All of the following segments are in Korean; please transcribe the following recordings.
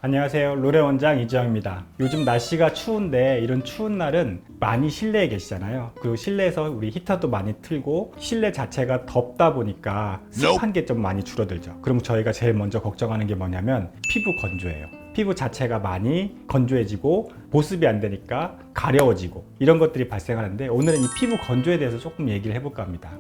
안녕하세요. 로레 원장 이지영입니다. 요즘 날씨가 추운데 이런 추운 날은 많이 실내에 계시잖아요. 그리고 실내에서 우리 히터도 많이 틀고 실내 자체가 덥다 보니까 습한 게 좀 많이 줄어들죠. 그럼 저희가 제일 먼저 걱정하는 게 뭐냐면 피부 건조예요. 피부 자체가 많이 건조해지고 보습이 안 되니까 가려워지고 이런 것들이 발생하는데, 오늘은 이 피부 건조에 대해서 조금 얘기를 해볼까 합니다.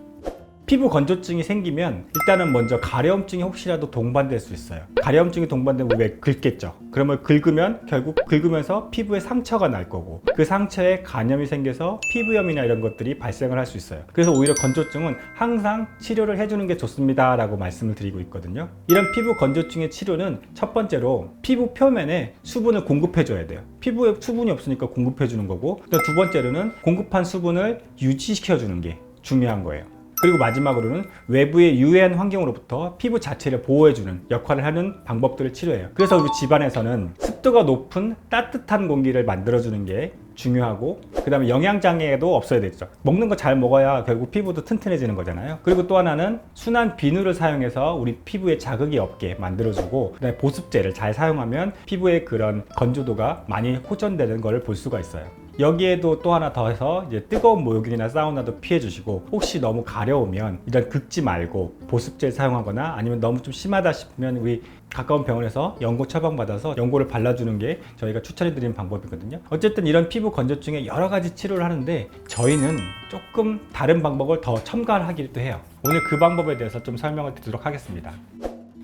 피부 건조증이 생기면 일단은 먼저 가려움증이 혹시라도 동반될 수 있어요. 가려움증이 동반되면 왜 긁겠죠? 그러면 긁으면 결국 긁으면서 피부에 상처가 날 거고, 그 상처에 간염이 생겨서 피부염이나 이런 것들이 발생을 할 수 있어요. 그래서 오히려 건조증은 항상 치료를 해주는 게 좋습니다 라고 말씀을 드리고 있거든요. 이런 피부 건조증의 치료는 첫 번째로 피부 표면에 수분을 공급해 줘야 돼요. 피부에 수분이 없으니까 공급해 주는 거고, 또 두 번째로는 공급한 수분을 유지시켜 주는 게 중요한 거예요. 그리고 마지막으로는 외부의 유해한 환경으로부터 피부 자체를 보호해주는 역할을 하는 방법들을 치료해요. 그래서 우리 집안에서는 습도가 높은 따뜻한 공기를 만들어주는 게 중요하고, 그 다음에 영양장애도 없어야 되죠. 먹는 거 잘 먹어야 결국 피부도 튼튼해지는 거잖아요. 그리고 또 하나는 순한 비누를 사용해서 우리 피부에 자극이 없게 만들어주고, 그 다음에 보습제를 잘 사용하면 피부의 그런 건조도가 많이 호전되는 걸 볼 수가 있어요. 여기에도 또 하나 더해서 이제 뜨거운 목욕이나 사우나도 피해 주시고, 혹시 너무 가려우면 이런 긁지 말고 보습제 사용하거나, 아니면 너무 좀 심하다 싶으면 우리 가까운 병원에서 연고 처방받아서 연고를 발라주는 게 저희가 추천해 드리는 방법이거든요. 어쨌든 이런 피부 건조증에 여러 가지 치료를 하는데, 저희는 조금 다른 방법을 더 첨가하기도 해요. 오늘 그 방법에 대해서 좀 설명을 드리도록 하겠습니다.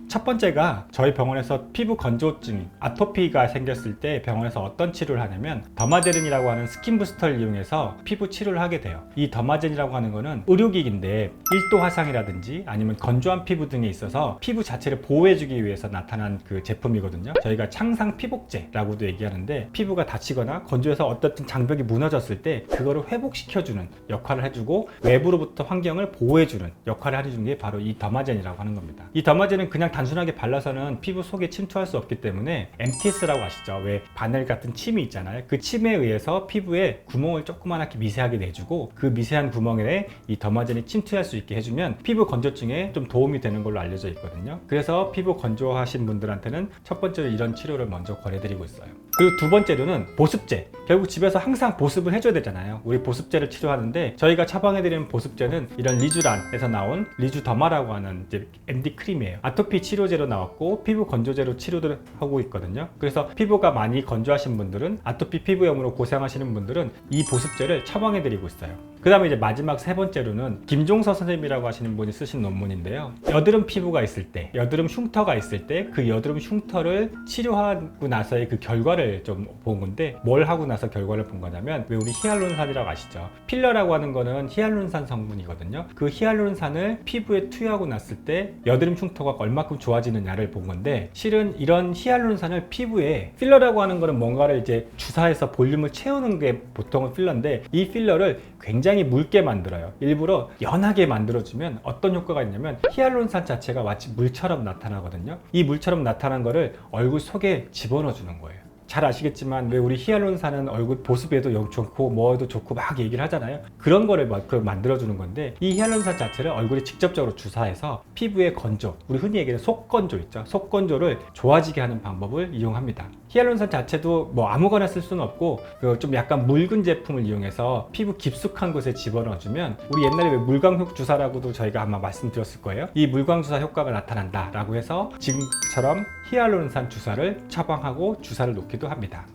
첫 번째가, 저희 병원에서 피부 건조증, 아토피가 생겼을 때 병원에서 어떤 치료를 하냐면 더마제린이라고 하는 스킨 부스터를 이용해서 피부 치료를 하게 돼요. 이 더마제린이라고 하는 거는 의료기기인데 1도 화상이라든지 아니면 건조한 피부 등에 있어서 피부 자체를 보호해주기 위해서 나타난 그 제품이거든요. 저희가 창상 피복제라고도 얘기하는데, 피부가 다치거나 건조해서 어떤 장벽이 무너졌을 때 그거를 회복시켜주는 역할을 해주고, 외부로부터 환경을 보호해주는 역할을 해주는 게 바로 이 더마제린이라고 하는 겁니다. 이 더마제린은 그냥 단순하게 발라서는 피부 속에 침투할 수 없기 때문에 MTS라고 아시죠? 왜 바늘 같은 침이 있잖아요. 그 침에 의해서 피부에 구멍을 조그맣게 미세하게 내주고, 그 미세한 구멍에 이 더마제린이 침투할 수 있게 해주면 피부 건조증에 좀 도움이 되는 걸로 알려져 있거든요. 그래서 피부 건조하신 분들한테는 첫 번째로 이런 치료를 먼저 권해드리고 있어요. 그리고 두 번째로는 보습제. 결국 집에서 항상 보습을 해줘야 되잖아요. 우리 보습제를 치료하는데, 저희가 처방해드리는 보습제는 이런 리쥬란에서 나온 리쥬더마라고 하는 이제 MD 크림이에요. 아토피 치료제로 나왔고 피부 건조제로 치료를 하고 있거든요. 그래서 피부가 많이 건조하신 분들은, 아토피 피부염으로 고생하시는 분들은 이 보습제를 처방해드리고 있어요. 그 다음에 이제 마지막 세 번째로는 김종서 선생님이라고 하시는 분이 쓰신 논문인데요. 여드름 피부가 있을 때, 여드름 흉터가 있을 때 그 여드름 흉터를 치료하고 나서의 그 결과를 좀 본 건데, 뭘 하고 나서 결과를 본 거냐면, 왜 우리 히알루론산이라고 아시죠? 필러라고 하는 거는 히알루론산 성분이거든요. 그 히알루론산을 피부에 투여하고 났을 때 여드름 흉터가 얼마큼 좋아지느냐를 본 건데, 실은 이런 히알루론산을 피부에, 필러라고 하는 거는 뭔가를 이제 주사해서 볼륨을 채우는 게 보통은 필러인데, 이 필러를 굉장히 묽게 만들어요. 일부러 연하게 만들어주면 어떤 효과가 있냐면, 히알루론산 자체가 마치 물처럼 나타나거든요. 이 물처럼 나타난 거를 얼굴 속에 집어넣어 주는 거예요. 잘 아시겠지만 왜 우리 히알루론산은 얼굴 보습에도 좋고 뭐에도 좋고 막 얘기를 하잖아요. 그런 거를 만들어주는 건데, 이 히알루론산 자체를 얼굴에 직접적으로 주사해서 피부의 건조, 우리 흔히 얘기하는 속건조 있죠. 속건조를 좋아지게 하는 방법을 이용합니다. 히알루론산 자체도 뭐 아무거나 쓸 수는 없고, 좀 약간 묽은 제품을 이용해서 피부 깊숙한 곳에 집어넣어주면, 우리 옛날에 왜 물광 주사라고도 저희가 아마 말씀드렸을 거예요. 이 물광 주사 효과가 나타난다 라고 해서 지금처럼 히알루론산 주사를 처방하고 주사를 놓기도 합니다.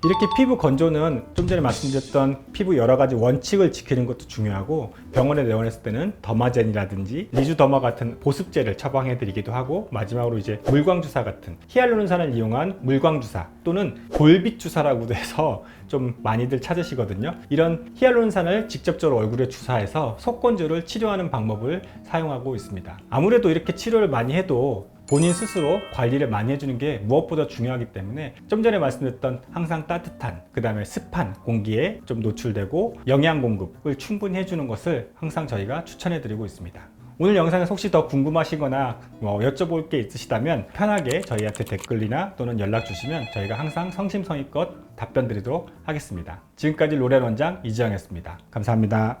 이렇게 피부 건조는 좀 전에 말씀드렸던 피부 여러 가지 원칙을 지키는 것도 중요하고, 병원에 내원했을 때는 더마젠이라든지 리쥬더마 같은 보습제를 처방해 드리기도 하고, 마지막으로 이제 물광주사 같은 히알루론산을 이용한 물광주사, 또는 볼빛 주사라고도 해서 좀 많이들 찾으시거든요. 이런 히알루론산을 직접적으로 얼굴에 주사해서 속건조를 치료하는 방법을 사용하고 있습니다. 아무래도 이렇게 치료를 많이 해도 본인 스스로 관리를 많이 해주는 게 무엇보다 중요하기 때문에, 좀 전에 말씀드렸던 항상 따뜻한, 그 다음에 습한 공기에 좀 노출되고 영양 공급을 충분히 해주는 것을 항상 저희가 추천해 드리고 있습니다. 오늘 영상에서 혹시 더 궁금하시거나 여쭤볼 게 있으시다면 편하게 저희한테 댓글이나 또는 연락 주시면 저희가 항상 성심성의껏 답변 드리도록 하겠습니다. 지금까지 로레 원장 이지영이었습니다. 감사합니다.